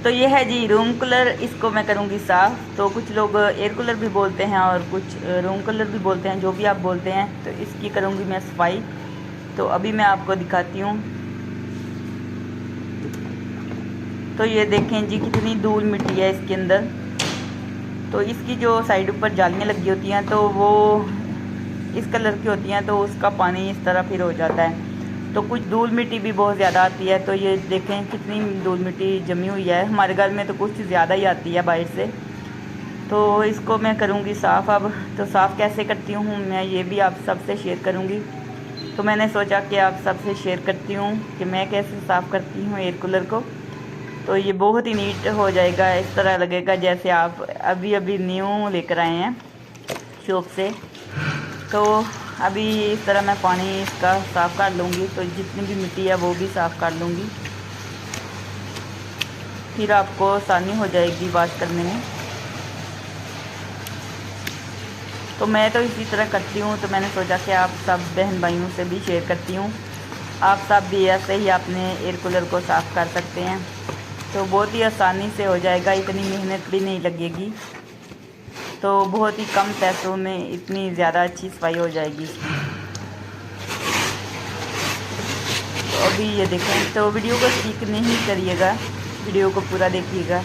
तो ये है जी रूम कूलर, इसको मैं करूँगी साफ़। तो कुछ लोग एयर कूलर भी बोलते हैं और कुछ रूम कूलर भी बोलते हैं, जो भी आप बोलते हैं। तो इसकी करूँगी मैं सफाई। तो अभी मैं आपको दिखाती हूँ। तो ये देखें जी कितनी धूल मिट्टी है इसके अंदर। तो इसकी जो साइड ऊपर जालियाँ लगी होती हैं तो वो इस कलर की होती हैं, तो उसका पानी इस तरह फिर हो जाता है। तो कुछ धूल मिट्टी भी बहुत ज़्यादा आती है। तो ये देखें कितनी धूल मिट्टी जमी हुई है। हमारे घर में तो कुछ ज़्यादा ही आती है बाहर से। तो इसको मैं करूँगी साफ़ अब। तो साफ़ कैसे करती हूँ मैं ये भी आप सबसे शेयर करूँगी। तो मैंने सोचा कि आप सबसे शेयर करती हूँ कि मैं कैसे साफ़ करती हूँ एयर कूलर को। तो ये बहुत ही नीट हो जाएगा, इस तरह लगेगा जैसे आप अभी अभी न्यू लेकर आए हैं शॉप से। तो अभी इस तरह मैं पानी इसका साफ़ कर लूँगी। तो जितनी भी मिट्टी है वो भी साफ़ कर लूँगी, फिर आपको आसानी हो जाएगी वॉश करने में। तो मैं तो इसी तरह करती हूँ। तो मैंने सोचा कि आप सब बहन भाइयों से भी शेयर करती हूँ, आप सब भी ऐसे ही अपने एयर कूलर को साफ़ कर सकते हैं। तो बहुत ही आसानी से हो जाएगा, इतनी मेहनत भी नहीं लगेगी। तो बहुत ही कम पैसों में इतनी ज़्यादा अच्छी सफाई हो जाएगी इसकी। तो अभी ये देखें। तो वीडियो को स्किप नहीं करिएगा, वीडियो को पूरा देखिएगा।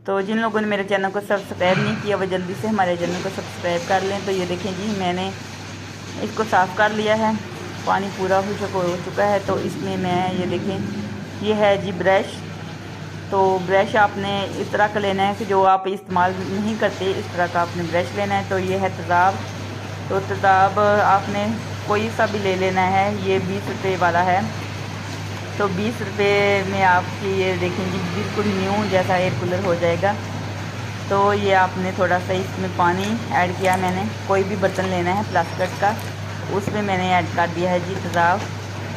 तो जिन लोगों ने मेरे चैनल को सब्सक्राइब नहीं किया वो जल्दी से हमारे चैनल को सब्सक्राइब कर लें। तो ये देखें जी मैंने इसको साफ़ कर लिया है, पानी पूरा हो चुका है। तो इसमें मैं ये देखें, ये है जी ब्रश। तो ब्रश आपने इस तरह का लेना है कि जो आप इस्तेमाल नहीं करते, इस तरह का आपने ब्रश लेना है। तो ये है तेज़ाब। तो तेज़ाब आपने कोई सा भी ले लेना है, ये 20 रुपये वाला है। तो 20 रुपये में आपकी ये देखेंगे बिल्कुल न्यू जैसा एयर कूलर हो जाएगा। तो ये आपने थोड़ा सा इसमें पानी ऐड किया, मैंने कोई भी बर्तन लेना है प्लास्टिक का, उसमें मैंने ऐड कर दिया है जी तेज़ाब।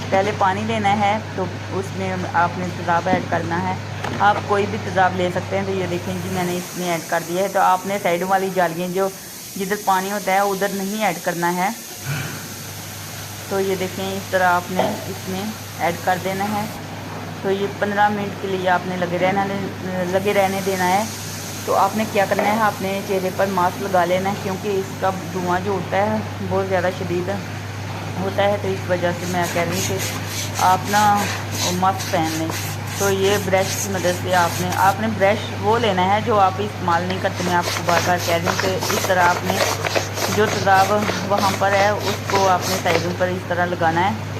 पहले पानी लेना है तो उसमें आपने तेज़ाब ऐड करना है। आप कोई भी तेज़ाब ले सकते हैं। तो ये देखें जी मैंने इसमें ऐड कर दिया है। तो आपने साइड वाली जालियाँ जो जिधर पानी होता है उधर नहीं ऐड करना है। तो ये देखें इस तरह आपने इसमें ऐड कर देना है। तो ये 15 मिनट के लिए आपने लगे रहने देना है। तो आपने क्या करना है, आपने चेहरे पर मास्क लगा लेना है, क्योंकि इसका धुआं जो होता है बहुत ज़्यादा शदीद होता है। तो इस वजह से मैं कह रही हूँ कि आप ना मास्क पहन लें। तो ये ब्रश की मदद से आपने ब्रश वो लेना है जो आप इस्तेमाल नहीं करते। मैं आपको बार बार कह रही हूँ कि इस तरह आपने जो तेज़ाब वहाँ पर है उसको आपने साइडों पर इस तरह लगाना है।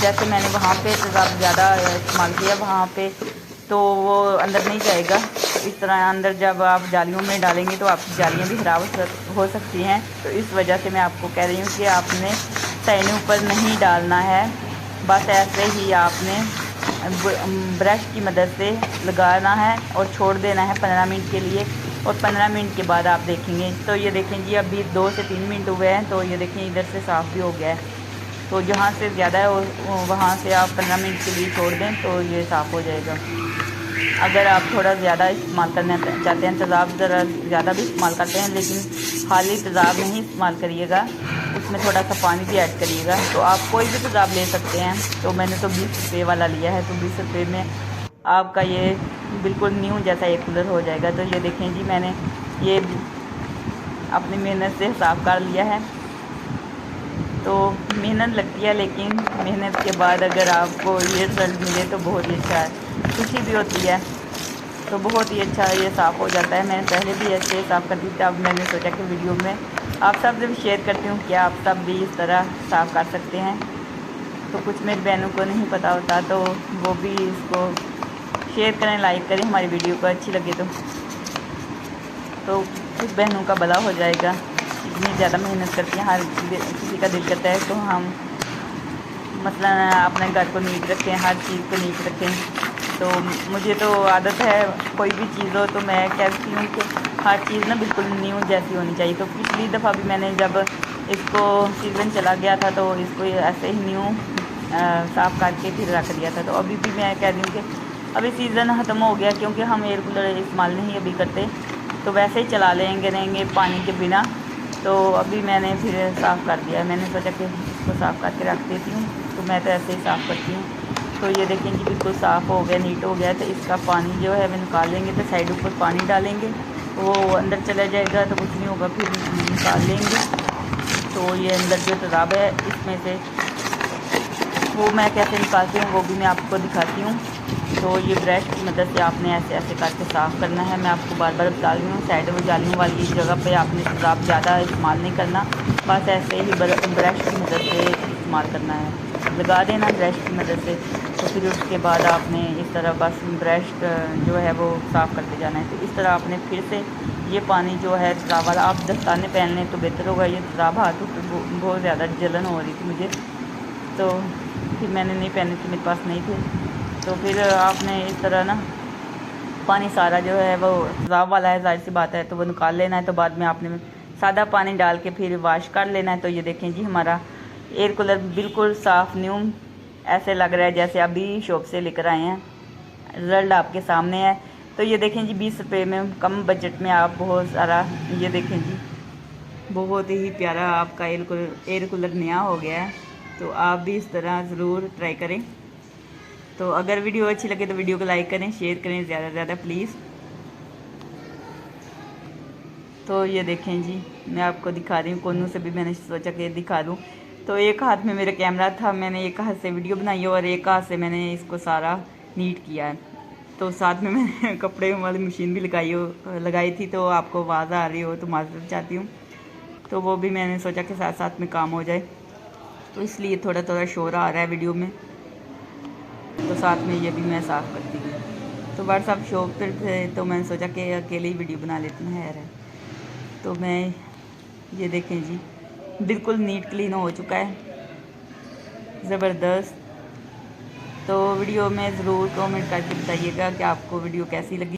जैसे मैंने वहाँ पे तेज़ाब ज़्यादा इस्तेमाल किया वहाँ पे, तो वो अंदर नहीं जाएगा। तो इस तरह अंदर जब आप जालियों में डालेंगे तो आपकी जालियाँ भी ख़राब हो सकती हैं। तो इस वजह से मैं आपको कह रही हूँ कि आपने साइडों पर नहीं डालना है, बस ऐसे ही आपने ब्रश की मदद से लगाना है और छोड़ देना है 15 मिनट के लिए। और 15 मिनट के बाद आप देखेंगे। तो ये देखें जी अभी 2 से 3 मिनट हुए हैं। तो ये देखें इधर से साफ़ भी हो गया है। तो जहाँ से ज़्यादा है वहाँ से आप 15 मिनट के लिए छोड़ दें तो ये साफ़ हो जाएगा। अगर आप थोड़ा ज़्यादा इस्तेमाल करना चाहते हैं, तेज़ाब ज़रा ज़्यादा भी इस्तेमाल करते हैं, लेकिन खाली तेज़ाब नहीं इस्तेमाल करिएगा, उसमें थोड़ा सा पानी भी ऐड करिएगा। तो आप कोई भी तेज़ाब ले सकते हैं। तो मैंने तो 20 रुपये वाला लिया है। तो 20 रुपये में आपका ये बिल्कुल न्यू जैसा एयर कूलर हो जाएगा। तो ये देखें जी मैंने ये अपनी मेहनत से साफ़ कर लिया है। तो मेहनत लगती है, लेकिन मेहनत के बाद अगर आपको ये रिज़ल्ट मिले तो बहुत ही अच्छा है, खुशी भी होती है। तो बहुत ही अच्छा ये साफ़ हो जाता है। मैंने पहले भी ऐसे साफ़ करती थी, अब मैंने सोचा कि वीडियो में आप सब से भी शेयर करती हूँ कि आप सब भी इस तरह साफ़ कर सकते हैं। तो कुछ मेरी बहनों को नहीं पता होता तो वो भी इसको शेयर करें, लाइक करें हमारी वीडियो को अच्छी लगे तो कुछ बहनों का भला हो जाएगा। इतनी ज़्यादा मेहनत करती हैं, हर किसी का दिल करता है तो हम मसलन अपने घर को नीट रखें, हर चीज़ को नीट रखें। तो मुझे तो आदत है कोई भी चीज़ हो तो मैं कहती हूँ कि हर चीज़ ना बिल्कुल न्यू जैसी होनी चाहिए। तो पिछली दफ़ा भी मैंने जब इसको सीज़न चला गया था तो इसको ऐसे ही न्यू साफ़ करके फिर रख दिया था। तो अभी भी मैं कह रही हूँ कि अभी सीज़न ख़त्म हो गया, क्योंकि हम एयर कूलर इस्तेमाल नहीं अभी करते, तो वैसे ही चला रहेंगे पानी के बिना। तो अभी मैंने फिर साफ़ कर दिया। मैंने सोचा कि इसको साफ़ करके रख देती हूँ। तो मैं तो ऐसे ही साफ़ करती हूँ। तो ये देखें जी बिल्कुल साफ़ हो गया, नीट हो गया। तो इसका पानी जो है वो निकाल लेंगे। तो साइड ऊपर पानी डालेंगे, वो अंदर चला जाएगा तो कुछ नहीं होगा, फिर निकाल लेंगे। तो ये अंदर जो तेज़ाब है इसमें से वो मैं कैसे निकालती हूँ वो भी मैं आपको दिखाती हूँ। तो ये ब्रश की मदद से आपने ऐसे ऐसे करके साफ़ करना है। मैं आपको बार बार बता रही हूँ, साइड में जालियों वाली जगह पे आपने तेज़ाब ज़्यादा इस्तेमाल नहीं करना, बस ऐसे ही ब्रश की मदद से इस्तेमाल करना है, लगा देना ब्रश की मदद से। तो फिर उसके बाद आपने इस तरह बस ब्रश जो है वो साफ़ करते जाना है। तो इस तरह आपने फिर से ये पानी जो है तेज़ाब वाला, आप दस्ताने पहन लें तो बेहतर होगा। ये तेज़ाब हाथों पर बहुत ज़्यादा जलन हो रही थी मुझे, तो फिर मैंने नहीं पहने थे, मेरे पास नहीं थे। तो फिर आपने इस तरह ना पानी सारा जो है वो तेज़ाब वाला है, ज़ाहिर सी बात है, तो वो निकाल लेना है। तो बाद में आपने सादा पानी डाल के फिर वाश कर लेना है। तो ये देखें जी हमारा एयर कूलर बिल्कुल साफ़ न्यू ऐसे लग रहा है जैसे अभी शॉप से लेकर आए हैं। रिज़ल्ट आपके सामने है। तो ये देखें जी 20 रुपये में कम बजट में आप बहुत सारा, ये देखें जी बहुत ही प्यारा आपका एयर कूलर नया हो गया है। तो आप भी इस तरह ज़रूर ट्राई करें। तो अगर वीडियो अच्छी लगे तो वीडियो को लाइक करें, शेयर करें ज़्यादा से ज़्यादा प्लीज़। तो ये देखें जी मैं आपको दिखा रही हूँ, कोनों से भी मैंने सोचा कि दिखा दूँ। तो एक हाथ में मेरा कैमरा था, मैंने एक हाथ से वीडियो बनाई है और एक हाथ से मैंने इसको सारा नीट किया है। तो साथ में मैंने कपड़े वाली मशीन भी लगाई थी, तो आपको आवाज़ आ रही हो तो माफ़ी चाहती हूँ। तो वो भी मैंने सोचा कि साथ साथ में काम हो जाए, तो इसलिए थोड़ा थोड़ा शोर आ रहा है वीडियो में। तो साथ में ये भी मैं साफ़ करती हूँ। तो व्हाट्सअप शॉप पर थे तो मैंने सोचा कि अकेले ही वीडियो बना लेते हैं यार। तो मैं ये देखें जी बिल्कुल नीट क्लीन हो चुका है, ज़बरदस्त। तो वीडियो में ज़रूर कमेंट करके बताइएगा कि आपको वीडियो कैसी लगी।